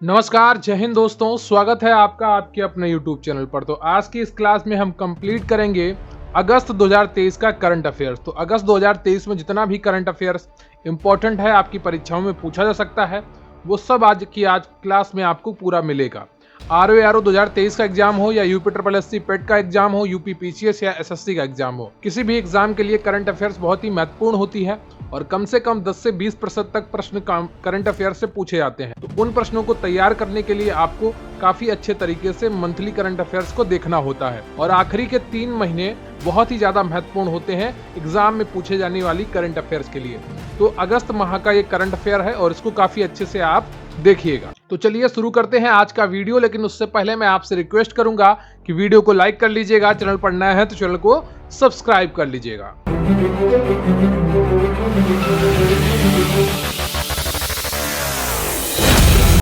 नमस्कार, जय हिंद दोस्तों। स्वागत है आपका आपके अपने यूट्यूब चैनल पर। तो आज की इस क्लास में हम कंप्लीट करेंगे अगस्त 2023 का करंट अफेयर्स। तो अगस्त 2023 में जितना भी करंट अफेयर्स इंपॉर्टेंट है, आपकी परीक्षाओं में पूछा जा सकता है, वो सब आज क्लास में आपको पूरा मिलेगा। आरओ 2023 का एग्जाम हो या यूपी ट्रिपल एससी पेट का एग्जाम हो, यूपी पीसीएस या एसएससी का एग्जाम हो, किसी भी एग्जाम के लिए करंट अफेयर्स बहुत ही महत्वपूर्ण होती है और कम से कम 10 से 20% तक प्रश्न करंट अफेयर से पूछे जाते हैं। तो उन प्रश्नों को तैयार करने के लिए आपको काफी अच्छे तरीके से मंथली करंट अफेयर्स को देखना होता है और आखिरी के 3 महीने बहुत ही ज्यादा महत्वपूर्ण होते हैं एग्जाम में पूछे जाने वाली करंट अफेयर्स के लिए। तो अगस्त माह का ये करंट अफेयर है और इसको काफी अच्छे से आप देखिएगा। तो चलिए शुरू करते हैं आज का वीडियो, लेकिन उससे पहले मैं आपसे रिक्वेस्ट करूंगा कि वीडियो को लाइक कर लीजिएगा, चैनल पर नया है तो चैनल को सब्सक्राइब कर लीजिएगा।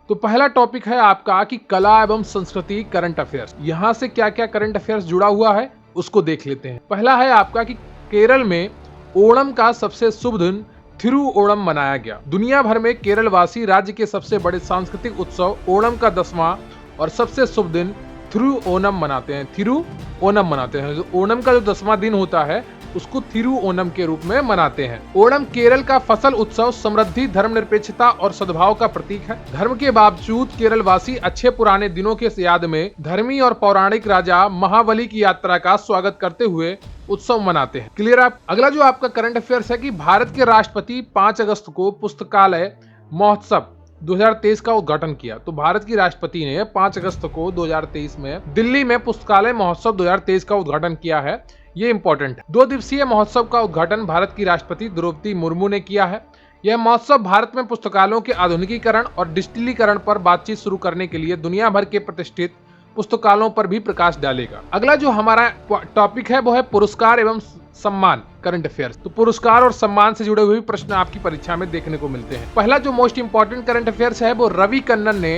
तो पहला टॉपिक है आपका कि कला एवं संस्कृति करंट अफेयर्स। यहां से क्या क्या करंट अफेयर्स जुड़ा हुआ है उसको देख लेते हैं। पहला है आपका कि केरल में ओणम का सबसे शुभ दिन थिरु ओणम मनाया गया। दुनिया भर में केरल वासी राज्य के सबसे बड़े सांस्कृतिक उत्सव ओणम का 10वां और सबसे शुभ दिन थिरु ओणम मनाते हैं। थिरु ओणम मनाते हैं। ओणम का जो 10वां दिन होता है उसको थिरु ओणम के रूप में मनाते हैं। ओणम केरल का फसल उत्सव समृद्धि, धर्मनिरपेक्षता और सद्भाव का प्रतीक है। धर्म के बावजूद केरल वासी अच्छे पुराने दिनों के याद में धर्मी और पौराणिक राजा महाबली की यात्रा का स्वागत करते हुए उत्सव मनाते हैं। क्लियर आप? अगला जो आपका करंट अफेयर्स है कि भारत के राष्ट्रपति 5 अगस्त को पुस्तकालय महोत्सव 2023 का उद्घाटन किया। तो भारत की राष्ट्रपति ने 5 अगस्त को 2023 में दिल्ली में पुस्तकालय महोत्सव 2023 का उद्घाटन किया है। ये इंपॉर्टेंट है। 2 दिवसीय महोत्सव का उद्घाटन भारत की राष्ट्रपति द्रौपदी मुर्मू ने किया है। यह महोत्सव भारत में पुस्तकालयों के आधुनिकीकरण और डिजिटलीकरण पर बातचीत शुरू करने के लिए दुनिया भर के प्रतिष्ठित पुस्तकालयों पर भी प्रकाश डालेगा। अगला जो हमारा टॉपिक है वो है पुरस्कार एवं सम्मान करंट अफेयर्स। तो पुरस्कार और सम्मान से जुड़े हुए प्रश्न आपकी परीक्षा में देखने को मिलते हैं। पहला जो मोस्ट इंपॉर्टेंट करंट अफेयर्स है वो रवि कन्नन ने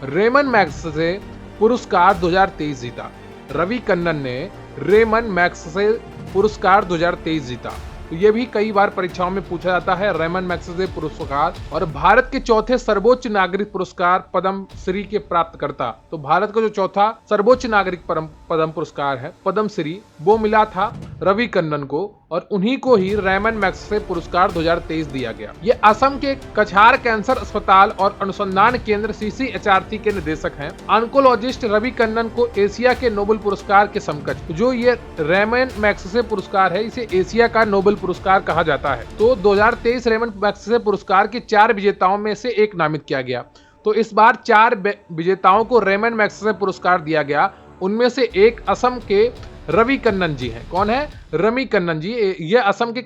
रेमन मैग्सेसे पुरस्कार 2023 जीता। रवि कन्नन ने रेमन मैग्सेसे पुरस्कार 2023 जीता। तो ये भी कई बार परीक्षाओं में पूछा जाता है, रेमन मैग्सेसे पुरस्कार। और भारत के चौथे सर्वोच्च नागरिक पुरस्कार पद्म श्री के प्राप्तकर्ता। तो भारत का जो चौथा सर्वोच्च नागरिक पद्म पुरस्कार है पद्म श्री, वो मिला था रवि कन्नन को और उन्हीं को ही रेमन मैग्सेसे पुरस्कार 2023 दिया गया। ये असम के कछार कैंसर अस्पताल और अनुसंधान केंद्र CCHRC के निदेशक हैं। ऑन्कोलॉजिस्ट रवि कन्नन को एशिया के नोबेल पुरस्कार के समकक्ष जो ये रेमन मैग्सेसे पुरस्कार है, इसे एशिया का नोबेल पुरस्कार कहा जाता है। तो 2023 रेमन मैग्सेसे पुरस्कार के 4 विजेताओं में से एक नामित किया गया। तो इस बार 4 विजेताओं को रेमन मैग्सेसे पुरस्कार दिया गया। उनमें से एक असम के रवि कन्नन जी हैं। कौन है? रवि कन्नन जी। ये असम के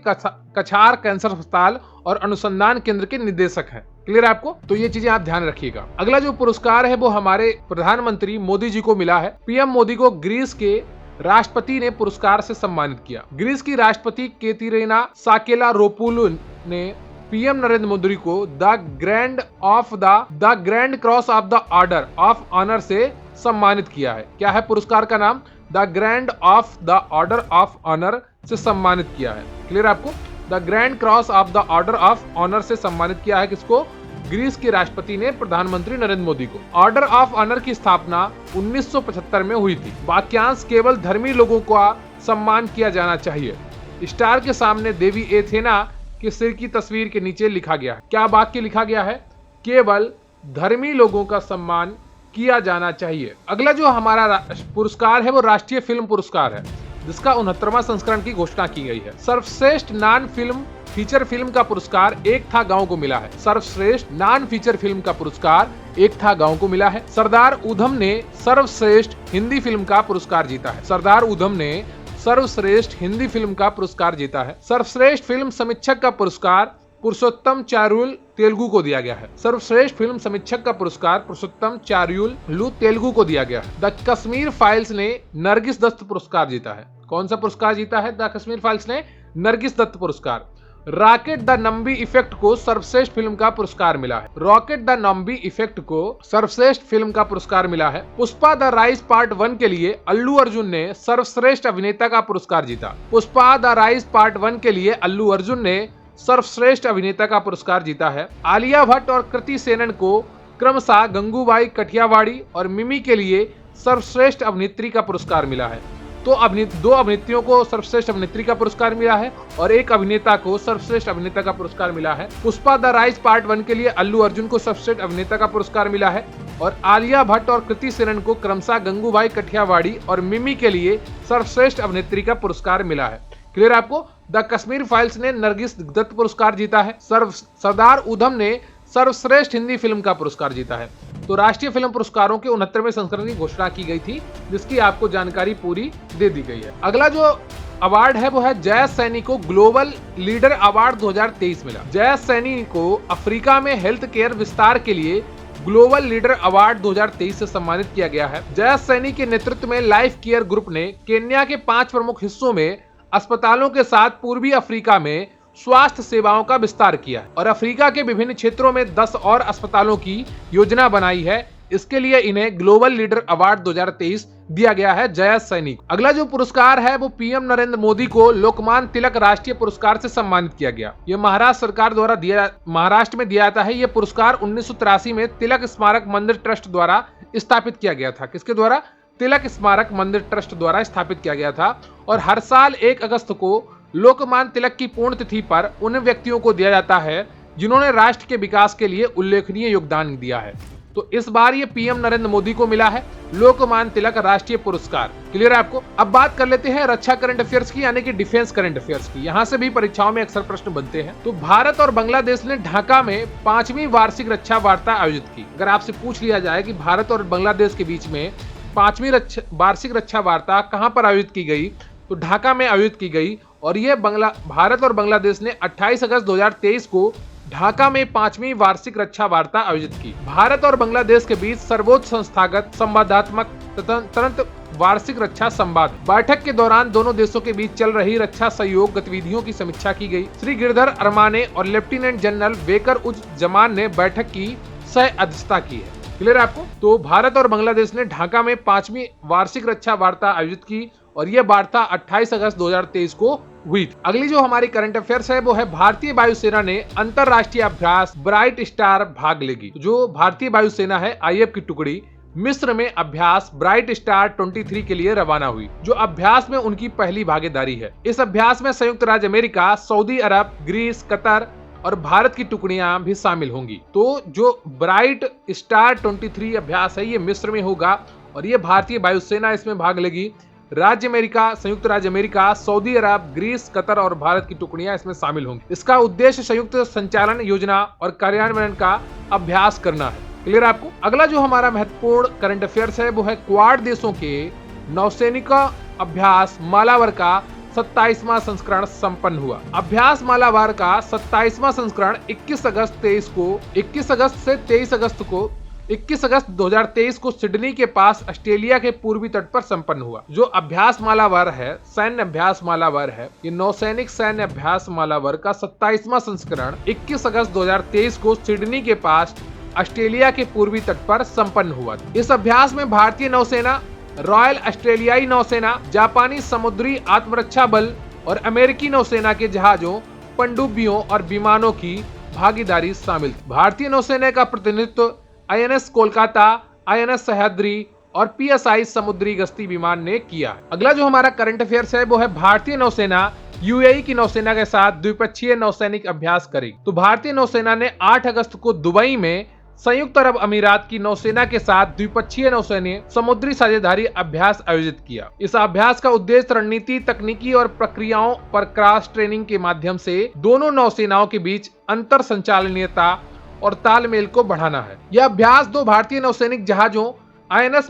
कछार कैंसर अस्पताल और अनुसंधान केंद्र के निदेशक हैं। क्लियर है आपको? तो ये चीजें आप ध्यान रखिएगा। अगला जो पुरस्कार है वो हमारे प्रधानमंत्री मोदी जी को मिला है। पीएम मोदी को ग्रीस के राष्ट्रपति ने पुरस्कार से सम्मानित किया। ग्रीस की राष्ट्रपति केतिरीना साकेलारोपोulou ने पीएम नरेंद्र मोदी को the grand cross of the order of honour से सम्मानित किया है। क्या है पुरस्कार का नाम? The grand of the order of honour से सम्मानित किया है। क्लियर आपको? The grand cross of the order of honour से सम्मानित किया है किसको? ग्रीस के राष्ट्रपति ने प्रधानमंत्री नरेंद्र मोदी को। ऑर्डर ऑफ ऑनर की स्थापना 1975 में हुई थी। वाक्यांश केवल धर्मी लोगों का सम्मान किया जाना चाहिए। स्टार के सामने देवी एथेना के सिर की तस्वीर के नीचे लिखा गया है। क्या वाक्य लिखा गया है? केवल धर्मी लोगों का सम्मान किया जाना चाहिए। अगला जो हमारा पुरस्कार है वो राष्ट्रीय फिल्म पुरस्कार है, जिसका 69वां संस्करण की घोषणा की गई है। सर्वश्रेष्ठ नॉन फिल्म फीचर फिल्म का पुरस्कार एक था गांव को मिला है। सर्वश्रेष्ठ नॉन फीचर फिल्म का पुरस्कार एक था गांव को मिला है। सरदार उधम ने सर्वश्रेष्ठ हिंदी फिल्म का पुरस्कार जीता है। सरदार उधम ने सर्वश्रेष्ठ हिंदी फिल्म का पुरस्कार जीता है। सर्वश्रेष्ठ फिल्म समीक्षक का पुरस्कार पुरुषोत्तम चारुल तेलुगु को दिया गया है। सर्वश्रेष्ठ फिल्म समीक्षक का पुरस्कार पुरुषोत्तम चारुल तेलुगु को दिया गया है। द कश्मीर फाइल्स ने नरगिस दत्त पुरस्कार जीता है। कौन सा पुरस्कार जीता है? द कश्मीर फाइल्स ने नरगिस दत्त पुरस्कार। रॉकेट द नंबी इफेक्ट को सर्वश्रेष्ठ फिल्म का पुरस्कार मिला है। रॉकेट द नंबी इफेक्ट को सर्वश्रेष्ठ फिल्म का पुरस्कार मिला है। पुष्पा द राइज पार्ट 1 के लिए अल्लू अर्जुन ने सर्वश्रेष्ठ अभिनेता का पुरस्कार जीता। पुष्पा द राइज पार्ट 1 के लिए अल्लू अर्जुन ने सर्वश्रेष्ठ अभिनेता का पुरस्कार जीता है। आलिया भट्ट और कृति सेनन को क्रमशः गंगूबाई कठियावाड़ी और मिमी के लिए सर्वश्रेष्ठ अभिनेत्री का पुरस्कार मिला है। तो दो अभिनेत्रियों को सर्वश्रेष्ठ अभिनेत्री का पुरस्कार मिला है और एक अभिनेता को सर्वश्रेष्ठ अभिनेता का पुरस्कार मिला है। पुष्पा द राइज पार्ट 1 के लिए अल्लू अर्जुन को सर्वश्रेष्ठ अभिनेता का पुरस्कार मिला है और आलिया भट्ट और कृति सेनन को क्रमशः गंगूबाई कठियावाड़ी और मिमी के लिए सर्वश्रेष्ठ अभिनेत्री का पुरस्कार मिला है। क्लियर आपको? द कश्मीर फाइल्स ने नरगिस दत्त पुरस्कार जीता है। सरदार उधम ने सर्वश्रेष्ठ हिंदी फिल्म का पुरस्कार जीता है। तो राष्ट्रीय फिल्म पुरस्कारों के 69वें संस्करण की घोषणा की गई थी, जिसकी आपको जानकारी पूरी दे दी गई है। अगला जो अवार्ड है वो है जयेश सैनी को ग्लोबल लीडर अवार्ड 2023 मिला। जयेश सैनी को अफ्रीका में हेल्थ केयर विस्तार के लिए ग्लोबल लीडर अवार्ड 2023 से सम्मानित किया गया है। जयेश सैनी के नेतृत्व में लाइफ केयर ग्रुप ने केन्या के 5 प्रमुख हिस्सों में अस्पतालों के साथ पूर्वी अफ्रीका में स्वास्थ्य सेवाओं का विस्तार किया और अफ्रीका के विभिन्न क्षेत्रों में 10 और अस्पतालों की योजना बनाई है। इसके लिए इन्हें ग्लोबल लीडर अवार्ड 2023 दिया गया है जयेश सैनी। अगला जो पुरस्कार है वो पीएम नरेंद्र मोदी को लोकमान्य तिलक राष्ट्रीय पुरस्कार से सम्मानित किया गया। यह महाराष्ट्र सरकार द्वारा महाराष्ट्र में दिया जाता है। यह पुरस्कार 1983 में तिलक स्मारक मंदिर ट्रस्ट द्वारा स्थापित किया गया था। किसके द्वारा? तिलक स्मारक मंदिर ट्रस्ट द्वारा स्थापित किया गया था और हर साल 1 अगस्त को लोकमान्य तिलक की पुण्यतिथि पर उन व्यक्तियों को दिया जाता है जिन्होंने राष्ट्र के विकास के लिए उल्लेखनीय योगदान दिया है। तो इस बार ये पीएम नरेंद्र मोदी को मिला है लोकमान्य तिलक राष्ट्रीय पुरस्कार। क्लियर है आपको? अब बात कर लेते हैं रक्षा करंट अफेयर्स की, यानी कि डिफेंस करंट अफेयर्स की। यहाँ से भी परीक्षाओं में अक्सर प्रश्न बनते हैं। तो भारत और बांग्लादेश ने ढाका में 5वीं वार्षिक रक्षा वार्ता आयोजित की। अगर आपसे पूछ लिया जाए कि भारत और बांग्लादेश के बीच में 5वीं वार्षिक रक्षा वार्ता कहां पर आयोजित की गई, तो ढाका में आयोजित की गई और यह भारत और बांग्लादेश ने 28 अगस्त 2023 को ढाका में 5वीं वार्षिक रक्षा वार्ता आयोजित की। भारत और बांग्लादेश के बीच सर्वोच्च संस्थागत संवादात्मक तंत्र वार्षिक रक्षा संवाद बैठक के दौरान दोनों देशों के बीच चल रही रक्षा सहयोग गतिविधियों की समीक्षा की गई। श्री गिरधर अरमाने और लेफ्टिनेंट जनरल बेकर उज जमान ने बैठक की सह अध्यक्षता की है। क्लियर है आपको? तो भारत और बांग्लादेश ने ढाका में 5वीं वार्षिक रक्षा वार्ता आयोजित की और यह वार्ता 28 अगस्त 2023 को हुई थी। अगली जो हमारी करंट अफेयर्स है वो है भारतीय वायुसेना ने अंतरराष्ट्रीय अभ्यास ब्राइट स्टार भाग लेगी। जो भारतीय वायुसेना है आईएफ की टुकड़ी मिस्र में अभ्यास ब्राइट स्टार 23 के लिए रवाना हुई, जो अभ्यास में उनकी पहली भागीदारी है। इस अभ्यास में संयुक्त राज्य अमेरिका, सऊदी अरब, ग्रीस, कतर और भारत की टुकड़ियां भी शामिल होंगी। तो जो ब्राइट स्टार 23 अभ्यास है ये मिस्र में होगा और ये भारतीय वायुसेना इसमें भाग लेगी। राज्य अमेरिका, संयुक्त राज्य अमेरिका, सऊदी अरब, ग्रीस, कतर और भारत की टुकड़ियां इसमें शामिल होंगी। इसका उद्देश्य संयुक्त संचालन योजना और कार्यान्वयन का अभ्यास करना है। क्लियर आपको? अगला जो हमारा महत्वपूर्ण करंट अफेयर्स है वो है क्वाड देशों के नौसैनिका अभ्यास मालावर का 27वां संस्करण संपन्न हुआ। अभ्यास मालाबार का 27वां संस्करण 21 अगस्त से 21 अगस्त 2023 को सिडनी के पास ऑस्ट्रेलिया के पूर्वी तट पर संपन्न हुआ। जो अभ्यास मालाबार है, सैन्य अभ्यास मालाबार है, ये नौसैनिक सैन्य अभ्यास मालाबार का 27वां संस्करण 21 अगस्त 2023 को सिडनी के पास ऑस्ट्रेलिया के पूर्वी तट पर संपन्न हुआ। इस अभ्यास में भारतीय नौसेना, रॉयल ऑस्ट्रेलियाई नौसेना, जापानी समुद्री आत्मरक्षा बल और अमेरिकी नौसेना के जहाजों, पनडुब्बियों और विमानों की भागीदारी शामिल थी। भारतीय नौसेना का प्रतिनिधित्व आईएनएस कोलकाता, आईएनएस सह्याद्री और पीएसआई समुद्री गश्ती विमान ने किया। अगला जो हमारा करंट अफेयर्स है वो है भारतीय नौसेना यूएई की नौसेना के साथ द्विपक्षीय नौसैनिक अभ्यास करेगी। तो भारतीय नौसेना ने 8 अगस्त को दुबई में संयुक्त अरब अमीरात की नौसेना के साथ द्विपक्षीय नौसैन्य समुद्री साझेदारी अभ्यास आयोजित किया। इस अभ्यास का उद्देश्य रणनीति, तकनीकी और प्रक्रियाओं पर क्रॉस ट्रेनिंग के माध्यम से दोनों नौसेनाओं के बीच अंतर संचालनीयता और तालमेल को बढ़ाना है। यह अभ्यास 2 भारतीय नौसैनिक जहाजों आईएनएस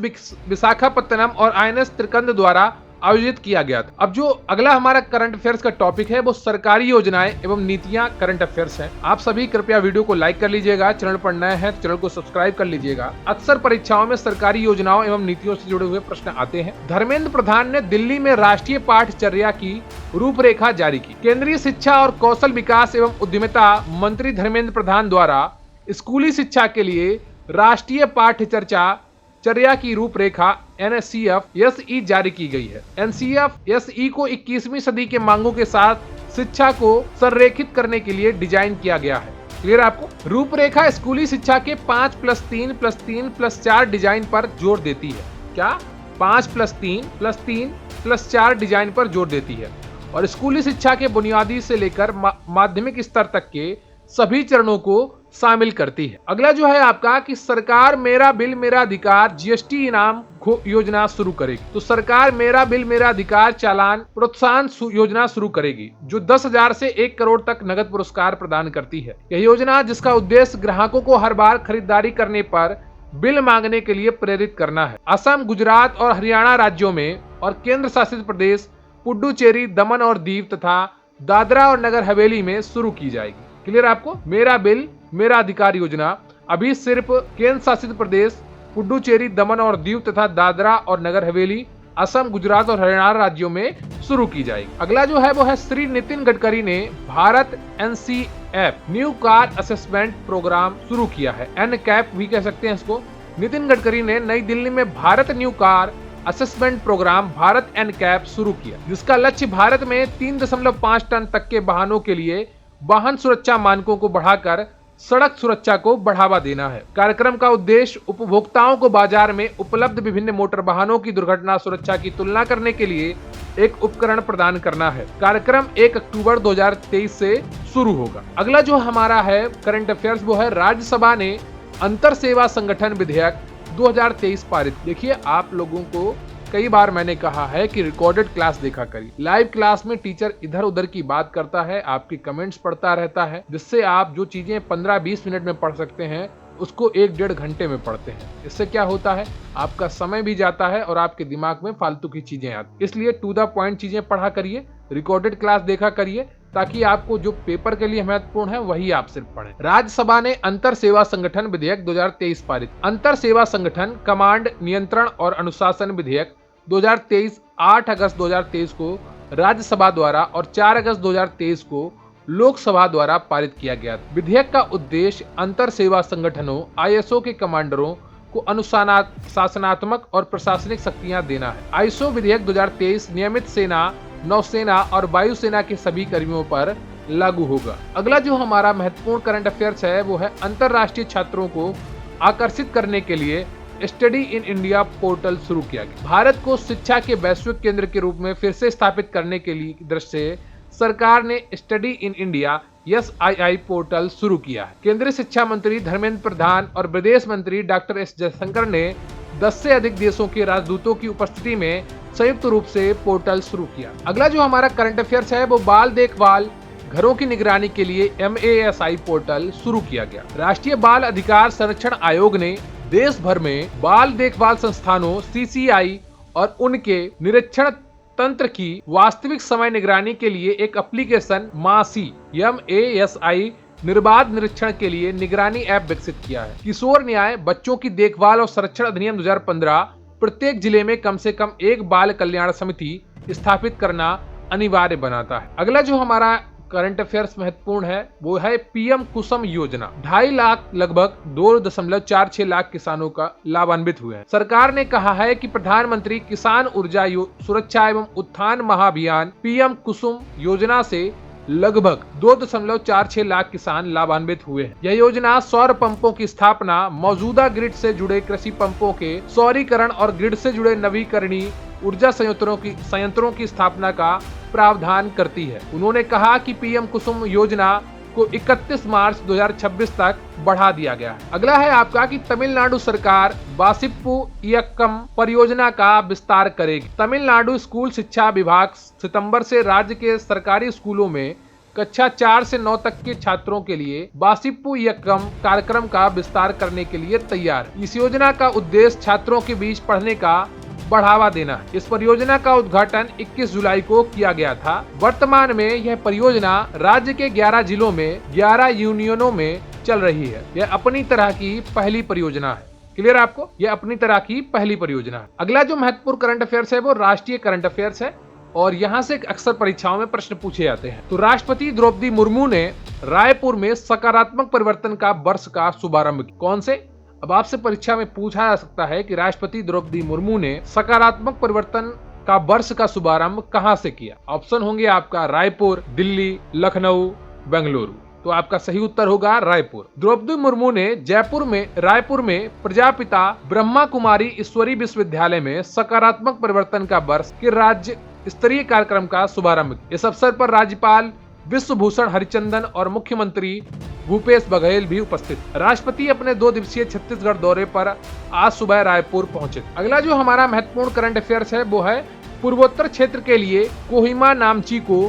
विशाखापत्तनम और आईएनएस त्रिकंद द्वारा आयोजित किया गया था। अब जो अगला हमारा करंट अफेयर्स का टॉपिक है वो सरकारी योजनाएं एवं नीतियां करंट अफेयर्स हैं। आप सभी कृपया वीडियो को लाइक कर लीजिएगा, चैनल पर नए हैं तो चैनल को सब्सक्राइब कर लीजिएगा। अक्सर परीक्षाओं में सरकारी योजनाओं एवं नीतियों से जुड़े हुए प्रश्न आते हैं। धर्मेंद्र प्रधान ने दिल्ली में राष्ट्रीय पाठचर्या की रूपरेखा जारी की। केंद्रीय शिक्षा और कौशल विकास एवं उद्यमिता मंत्री धर्मेंद्र प्रधान द्वारा स्कूली शिक्षा के लिए राष्ट्रीय पाठचर्या की रूपरेखा NSCF-SE जारी की गई है। NSCF-SE को 21वीं सदी के मांगों के साथ शिक्षा को संरेखित करने के लिए डिजाइन किया गया है। क्लियर आपको? रूपरेखा स्कूली शिक्षा के 5+3+3+4 डिजाइन पर जोर देती है। क्या? 5+3+3+4 डिजाइन पर जोर देती है और स्कूली शिक्षा के बुनियादी से लेकर माध्यमिक स्तर तक के सभी चरणों को शामिल करती है। अगला जो है आपका कि सरकार मेरा बिल मेरा अधिकार जीएसटी इनाम योजना शुरू करेगी। तो सरकार मेरा बिल मेरा अधिकार चालान प्रोत्साहन योजना शुरू करेगी जो 10,000 से 1 करोड़ तक नगद पुरस्कार प्रदान करती है। यह योजना जिसका उद्देश्य ग्राहकों को हर बार खरीदारी करने पर बिल मांगने के लिए प्रेरित करना है। असम, गुजरात और हरियाणा राज्यों में और केंद्र शासित प्रदेश पुडुचेरी, दमन और दीव तथा दादरा और नगर हवेली में शुरू की जाएगी। क्लियर आपको? मेरा बिल मेरा अधिकार योजना अभी सिर्फ केंद्र शासित प्रदेश पुडुचेरी, दमन और दीव तथा दादरा और नगर हवेली, असम, गुजरात और हरियाणा राज्यों में शुरू की जाएगी। अगला जो है वो है श्री नितिन गडकरी ने Bharat NCAP new car assessment programme शुरू किया है। NCAP भी कह सकते हैं इसको। नितिन गडकरी ने नई दिल्ली में Bharat new car assessment programme Bharat NCAP शुरू किया जिसका लक्ष्य भारत में 3.5 टन तक के वाहनों के लिए वाहन सुरक्षा मानकों को बढ़ाकर सड़क सुरक्षा को बढ़ावा देना है। कार्यक्रम का उद्देश्य उपभोक्ताओं को बाजार में उपलब्ध विभिन्न मोटर वाहनों की दुर्घटना सुरक्षा की तुलना करने के लिए एक उपकरण प्रदान करना है। कार्यक्रम 1 अक्टूबर 2023 से शुरू होगा। अगला जो हमारा है करंट अफेयर्स वो है राज्यसभा ने अंतर सेवा संगठन विधेयक 2023 पारित। देखिए, आप लोगों को कई बार मैंने कहा है कि रिकॉर्डेड क्लास देखा करिए। लाइव क्लास में टीचर इधर उधर की बात करता है, आपकी कमेंट्स पढ़ता रहता है, जिससे आप जो चीजें 15-20 मिनट में पढ़ सकते हैं उसको 1-1.5 घंटे में पढ़ते हैं। इससे क्या होता है, आपका समय भी जाता है और आपके दिमाग में फालतू की चीजें आती। इसलिए टू द पॉइंट चीजें पढ़ा करिए, रिकॉर्डेड क्लास देखा करिए, ताकि आपको जो पेपर के लिए महत्वपूर्ण है वही आप सिर्फ पढ़ें। राज्यसभा ने अंतर सेवा संगठन विधेयक 2023 पारित। अंतर सेवा संगठन कमांड नियंत्रण और अनुशासन विधेयक 2023 8 अगस्त 2023 को राज्यसभा द्वारा और 4 अगस्त 2023 को लोकसभा द्वारा पारित किया गया। विधेयक का उद्देश्य अंतर सेवा संगठनों ISO के कमांडरों को अनुशासनात्मक और प्रशासनिक शक्तियां देना है। ISO विधेयक 2023 नियमित सेना, नौसेना और वायुसेना के सभी कर्मियों पर लागू होगा। अगला जो हमारा महत्वपूर्ण करंट अफेयर्स है वो है अंतरराष्ट्रीय छात्रों को आकर्षित करने के लिए स्टडी इन इंडिया पोर्टल शुरू किया गया। भारत को शिक्षा के वैश्विक केंद्र के रूप में फिर से स्थापित करने के लिए दृष्टि से सरकार ने study in India SII portal शुरू किया है। केंद्रीय शिक्षा मंत्री धर्मेंद्र प्रधान और विदेश मंत्री डॉक्टर S जयशंकर ने 10 से अधिक देशों के राजदूतों की उपस्थिति में संयुक्त रूप से पोर्टल शुरू किया। अगला जो हमारा करंट अफेयर्स है वो बाल देखभाल घरों की निगरानी के लिए MASI पोर्टल शुरू किया गया। राष्ट्रीय बाल अधिकार संरक्षण आयोग ने देश भर में बाल देखभाल संस्थानों CCI और उनके निरीक्षण तंत्र की वास्तविक समय निगरानी के लिए एक एप्लीकेशन MASI निर्बाध निरीक्षण के लिए निगरानी ऐप विकसित किया है। किशोर न्याय, बच्चों की देखभाल और संरक्षण अधिनियम 2015 प्रत्येक जिले में कम से कम एक बाल कल्याण समिति स्थापित करना अनिवार्य बनाता है। अगला जो हमारा करंट अफेयर्स महत्वपूर्ण है वो है PM कुसुम योजना। 2.5 लाख लगभग 2.46 लाख किसानों का लाभान्वित हुए हैं। सरकार ने कहा है कि प्रधानमंत्री किसान ऊर्जा सुरक्षा एवं उत्थान महाअभियान PM कुसुम योजना से लगभग 2.46 लाख किसान लाभान्वित हुए हैं। यह योजना सौर पंपों की स्थापना, मौजूदा ग्रिड से जुड़े कृषि पंपों के सौरीकरण और ग्रिड से जुड़े नवीकरणीय ऊर्जा संयंत्रों की स्थापना का प्रावधान करती है। उन्होंने कहा कि PM कुसुम योजना को 31 मार्च 2026 तक बढ़ा दिया गया है। अगला है आपका कि तमिलनाडु सरकार वासिप्पु इयक्कम परियोजना का विस्तार करेगी। तमिलनाडु स्कूल शिक्षा विभाग सितंबर से राज्य के सरकारी स्कूलों में कक्षा 4 से 9 तक के छात्रों के लिए वासिप्पु इयक्कम कार्यक्रम का विस्तार करने के लिए तैयार है। इस योजना का उद्देश्य छात्रों के बीच पढ़ने का बढ़ावा देना है। इस परियोजना का उद्घाटन 21 जुलाई को किया गया था। वर्तमान में यह परियोजना राज्य के 11 जिलों में 11 यूनियनों में चल रही है। यह अपनी तरह की पहली परियोजना है। क्लियर आपको? यह अपनी तरह की पहली परियोजना है। अगला जो महत्वपूर्ण करंट अफेयर्स है वो राष्ट्रीय करंट अफेयर्स है और यहाँ से अक्सर परीक्षाओं में प्रश्न पूछे जाते हैं। तो राष्ट्रपति द्रौपदी मुर्मू ने रायपुर में सकारात्मक परिवर्तन का वर्ष का शुभारंभ किया। कौन से? अब आपसे परीक्षा में पूछा जा सकता है कि राष्ट्रपति द्रौपदी मुर्मू ने सकारात्मक परिवर्तन का वर्ष का शुभारंभ कहां से किया? ऑप्शन होंगे आपका रायपुर, दिल्ली, लखनऊ, बेंगलुरु। तो आपका सही उत्तर होगा रायपुर। द्रौपदी मुर्मू ने रायपुर में प्रजापिता ब्रह्मा कुमारी ईश्वरी विश्वविद्यालय में सकारात्मक परिवर्तन का वर्ष के राज्य स्तरीय कार्यक्रम का शुभारंभ। इस अवसर पर राज्यपाल विश्वभूषण हरिचंदन और मुख्यमंत्री भूपेश बघेल भी उपस्थित। राष्ट्रपति अपने 2 दिवसीय छत्तीसगढ़ दौरे पर आज सुबह रायपुर पहुंचे। अगला जो हमारा महत्वपूर्ण करंट अफेयर्स है वो है पूर्वोत्तर क्षेत्र के लिए कोहिमा नामची को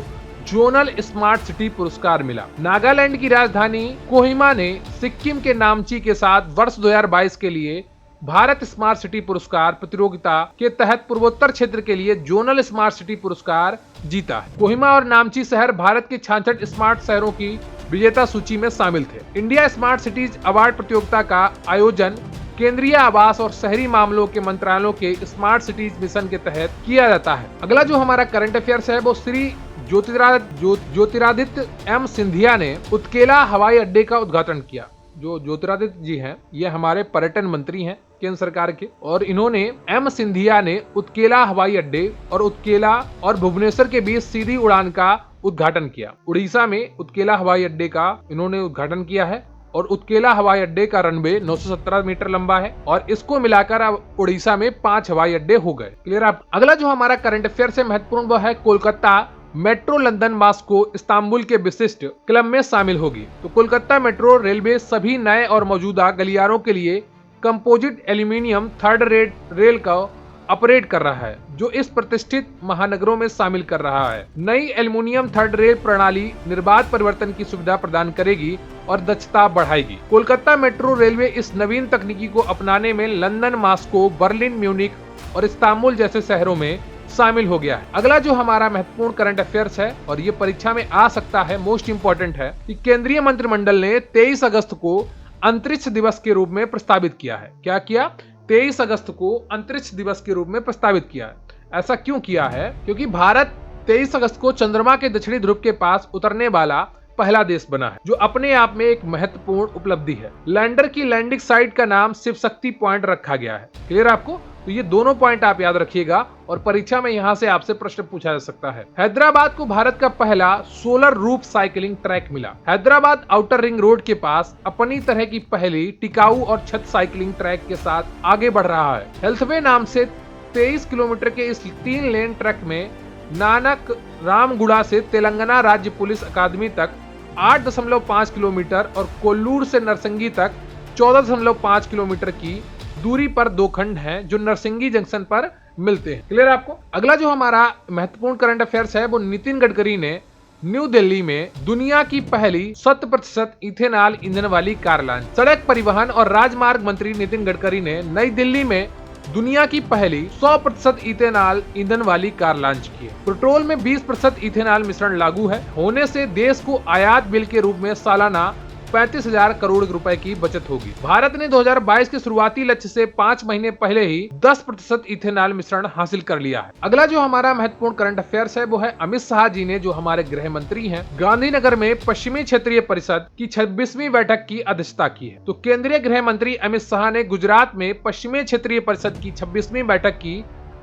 जोनल स्मार्ट सिटी पुरस्कार मिला। नागालैंड की राजधानी कोहिमा ने सिक्किम के नामची के साथ वर्ष 2022 के लिए भारत स्मार्ट सिटी पुरस्कार प्रतियोगिता के तहत पूर्वोत्तर क्षेत्र के लिए जोनल स्मार्ट सिटी पुरस्कार जीता है। कोहिमा और नामची शहर भारत के 66 स्मार्ट शहरों की विजेता सूची में शामिल थे। इंडिया स्मार्ट सिटीज अवार्ड प्रतियोगिता का आयोजन केंद्रीय आवास और शहरी मामलों के मंत्रालयों के स्मार्ट सिटीज मिशन के तहत किया जाता है। अगला जो हमारा करंट अफेयर्स है वो श्री ज्योतिरादित्य एम सिंधिया ने उत्केला हवाई अड्डे का उद्घाटन किया। जो ज्योतिरादित्य जी हैं ये हमारे पर्यटन मंत्री हैं केंद्र सरकार के, और इन्होंने एम सिंधिया ने उत्केला हवाई अड्डे और उत्केला और भुवनेश्वर के बीच सीधी उड़ान का उद्घाटन किया। उड़ीसा में उत्केला हवाई अड्डे का इन्होंने उद्घाटन किया है और उत्केला हवाई अड्डे का रनवे 917 मीटर लंबा है और इसको मिलाकर अब उड़ीसा में 5 हवाई अड्डे हो गए। क्लियर आप। अगला जो हमारा करंट अफेयर से महत्वपूर्ण वो है Kolkata metro London Moscow Istanbul के विशिष्ट क्लब में शामिल होगी। तो कोलकाता मेट्रो रेलवे सभी नए और मौजूदा गलियारों के लिए कंपोजिट एल्यूमिनियम थर्ड रेल का ऑपरेट कर रहा है, जो इस प्रतिष्ठित महानगरों में शामिल कर रहा है। नई एल्यूमिनियम थर्ड रेल प्रणाली निर्बाध परिवर्तन की सुविधा प्रदान करेगी और दक्षता बढ़ाएगी। कोलकाता मेट्रो रेलवे इस नवीन तकनीकी को अपनाने में लंदन, मॉस्को, बर्लिन, म्यूनिक और इस्तांबुल जैसे शहरों में शामिल हो गया है। अगला जो हमारा महत्वपूर्ण करंट अफेयर्स है और ये परीक्षा में आ सकता है, मोस्ट इंपोर्टेंट है कि केंद्रीय मंत्रिमंडल ने 23 अगस्त को अंतरिक्ष दिवस के रूप में प्रस्तावित किया है। क्या किया? 23 अगस्त को अंतरिक्ष दिवस के रूप में प्रस्तावित किया है। ऐसा क्यों किया है? क्योंकि भारत 23 अगस्त को चंद्रमा के दक्षिणी ध्रुव के पास उतरने वाला पहला देश बना है, जो अपने आप में एक महत्वपूर्ण उपलब्धि है। लैंडर की लैंडिंग साइट का नाम शिव शक्ति पॉइंट रखा गया है। क्लियर आपको? तो ये दोनों पॉइंट आप याद रखिएगा और परीक्षा में यहाँ से आपसे प्रश्न पूछा जा सकता है। हैदराबाद को भारत का पहला सोलर रूफ साइकिलिंग ट्रैक मिला। हैदराबाद आउटर रिंग रोड के पास अपनी तरह की पहली टिकाऊ और छत साइकिलिंग ट्रैक के साथ आगे बढ़ रहा है। हेल्थवे नाम से 23 किलोमीटर के इस 3 लेन ट्रैक में नानक रामगुड़ा से तेलंगाना राज्य पुलिस अकादमी तक 8.5 किलोमीटर और कोल्लूर से नरसिंगी तक 14.5 किलोमीटर की दूरी पर 2 खंड हैं जो नरसिंगी जंक्शन पर मिलते हैं। क्लियर आपको? अगला जो हमारा महत्वपूर्ण करंट अफेयर्स है वो नितिन गडकरी ने न्यू दिल्ली में दुनिया की पहली 100% इथेनॉल ईंधन वाली कार लॉन्च। सड़क परिवहन और राजमार्ग मंत्री नितिन गडकरी ने नई दिल्ली में दुनिया की पहली 100% इथेनॉल ईंधन वाली कार लॉन्च की है। पेट्रोल में 20% इथेनॉल मिश्रण लागू है होने से देश को आयात बिल के रूप में सालाना 35,000 करोड़ रुपए की बचत होगी। भारत ने 2022 के शुरुआती लक्ष्य से 5 महीने पहले ही 10% इथेनॉल मिश्रण हासिल कर लिया है। अगला जो हमारा महत्वपूर्ण करंट अफेयर्स है वो है अमित शाह जी ने, जो हमारे गृह मंत्री हैं, गांधीनगर में पश्चिमी क्षेत्रीय परिषद की 26वीं बैठक की अध्यक्षता की है। तो केंद्रीय गृह मंत्री अमित शाह ने गुजरात में पश्चिमी क्षेत्रीय परिषद की 26वीं बैठक की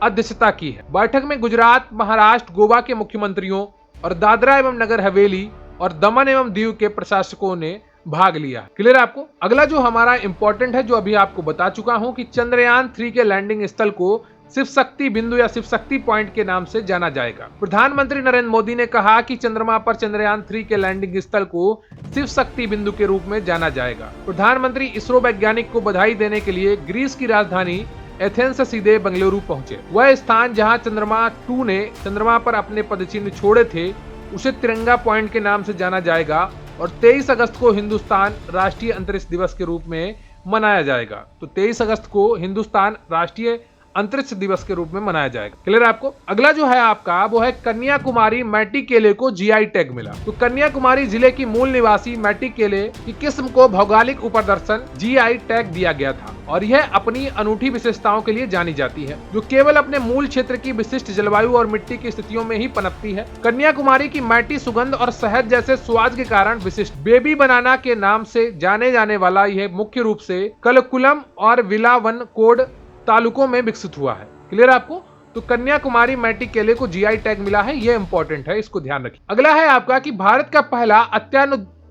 अध्यक्षता की है। बैठक में गुजरात, महाराष्ट्र, गोवा के मुख्यमंत्रियों और दादरा एवं नगर हवेली और दमन एवं दीव के प्रशासकों ने भाग लिया। क्लियर आपको? अगला जो हमारा इंपॉर्टेंट है, जो अभी आपको बता चुका हूं कि चंद्रयान 3 के लैंडिंग स्थल को शिव शक्ति बिंदु या शिव शक्ति पॉइंट के नाम से जाना जाएगा। प्रधानमंत्री नरेंद्र मोदी ने कहा कि चंद्रमा पर चंद्रयान 3 के लैंडिंग स्थल को शिव शक्ति बिंदु के रूप में जाना जाएगा। प्रधानमंत्री इसरो वैज्ञानिक को बधाई देने के लिए ग्रीस की राजधानी एथेंस से सीधे बेंगलुरु पहुंचे। वह स्थान जहां चंद्रमा 2 ने चंद्रमा पर अपने पदचिन्ह छोड़े थे उसे तिरंगा पॉइंट के नाम से जाना जाएगा और 23 अगस्त को हिंदुस्तान राष्ट्रीय अंतरिक्ष दिवस के रूप में मनाया जाएगा। तो 23 अगस्त को हिंदुस्तान राष्ट्रीय अंतरिक्ष दिवस के रूप में मनाया जाएगा। क्लियर आपको? अगला जो है आपका वो है कन्याकुमारी मैटी केले को जीआई टैग मिला। तो कन्याकुमारी जिले की मूल निवासी मैटी केले की किस्म को भौगोलिक उपदर्शन जीआई टैग दिया गया था और यह अपनी अनूठी विशेषताओं के लिए जानी जाती है, जो केवल अपने मूल क्षेत्र की विशिष्ट जलवायु और मिट्टी की स्थितियों में ही पनपती है। कन्याकुमारी की मैटी सुगंध और शहद जैसे स्वाद के कारण विशिष्ट बेबी बनाना के नाम से जाने जाने वाला यह मुख्य रूप से कलकुलम और विलावनकोड तालुकों में विकसित हुआ है। क्लियर आपको? तो कन्याकुमारी मैटी केले को जीआई टैग मिला है, यह इंपॉर्टेंट है, इसको ध्यान रखिए। अगला है आपका कि भारत का पहला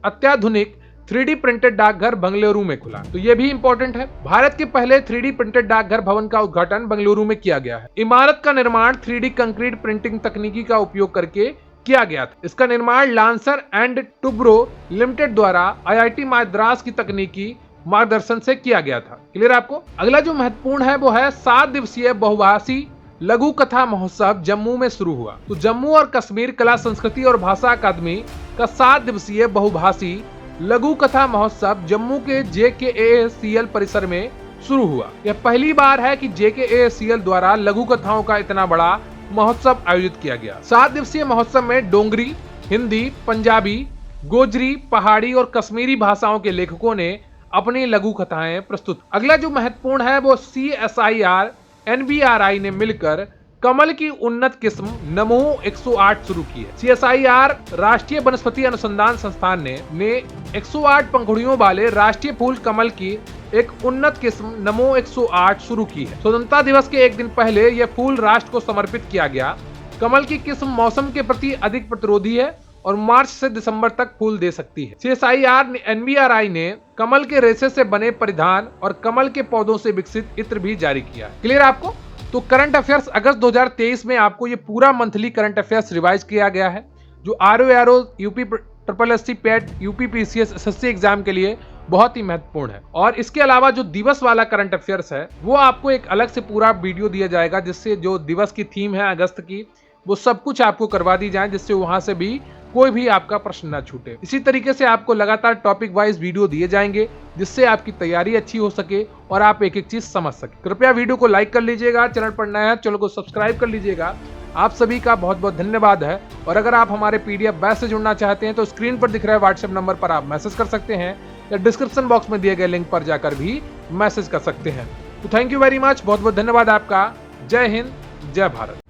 अत्याधुनिक 3D प्रिंटेड डाकघर बंगलुरु में खुला। तो ये भी इंपॉर्टेंट है। भारत के पहले 3D प्रिंटेड डाकघर भवन का उद्घाटन बंगलुरु में किया गया है। इमारत का निर्माण 3D कंक्रीट प्रिंटिंग तकनीकी का उपयोग करके किया गया था। इसका निर्माण लांसर एंड टुब्रो लिमिटेड द्वारा IIT मद्रास की तकनीकी मार्गदर्शन से किया गया था। क्लियर आपको? अगला जो महत्वपूर्ण है वो है 7 दिवसीय बहुभाषी लघु कथा महोत्सव जम्मू में शुरू हुआ। तो जम्मू और कश्मीर कला संस्कृति और भाषा अकादमी का 7 दिवसीय बहुभाषी लघु कथा महोत्सव जम्मू के JKACL परिसर में शुरू हुआ। यह पहली बार है कि JKACL द्वारा लघु कथाओं का इतना बड़ा महोत्सव आयोजित किया गया। 7 दिवसीय महोत्सव में डोंगरी, हिंदी, पंजाबी, गोजरी, पहाड़ी और कश्मीरी भाषाओं के लेखकों ने अपनी लघु कथाएं प्रस्तुत। अगला जो महत्वपूर्ण है वो CSIR NBRI ने मिलकर कमल की उन्नत किस्म नमोह 108 शुरू की है। CSIR राष्ट्रीय वनस्पति अनुसंधान संस्थान ने 108 पंखुड़ियों वाले राष्ट्रीय फूल कमल की एक उन्नत किस्म नमोह 108 शुरू की है। स्वतंत्रता दिवस के एक दिन पहले यह फूल राष्ट्र को समर्पित किया गया। कमल की किस्म मौसम के प्रति अधिक प्रतिरोधी है और मार्च से दिसंबर तक फूल दे सकती है। CSIR NBRI ने कमल के रेशे से बने परिधान और कमल के पौधों से विकसित इत्र भी जारी किया। क्लियर आपको? तो करंट अफेयर्स अगस्त 2023 में आपको ये पूरा मंथली करंट अफेयर्स रिवाइज किया गया है, जो RO UP SSC PET UPPCS SSC exam के लिए बहुत ही महत्वपूर्ण है। और इसके अलावा जो दिवस वाला करंट अफेयर्स है वो आपको एक अलग से पूरा वीडियो दिया जाएगा, जिससे जो दिवस की थीम है अगस्त की वो सब कुछ आपको करवा दी जाए, जिससे वहां से भी कोई भी आपका प्रश्न ना छूटे। इसी तरीके से आपको लगातार टॉपिक वाइज वीडियो दिए जाएंगे, जिससे आपकी तैयारी अच्छी हो सके और आप एक एक चीज समझ सके। कृपया वीडियो को लाइक कर लीजिएगा, चैनल पर नया है चैनल को सब्सक्राइब कर लीजिएगा। आप सभी का बहुत बहुत धन्यवाद है। और अगर आप हमारे PDF बैच से जुड़ना चाहते हैं तो स्क्रीन पर दिख रहे व्हाट्सएप नंबर पर आप मैसेज कर सकते हैं या डिस्क्रिप्शन बॉक्स में दिए गए लिंक पर जाकर भी मैसेज कर सकते हैं। तो थैंक यू वेरी मच, बहुत बहुत धन्यवाद आपका। जय हिंद, जय भारत।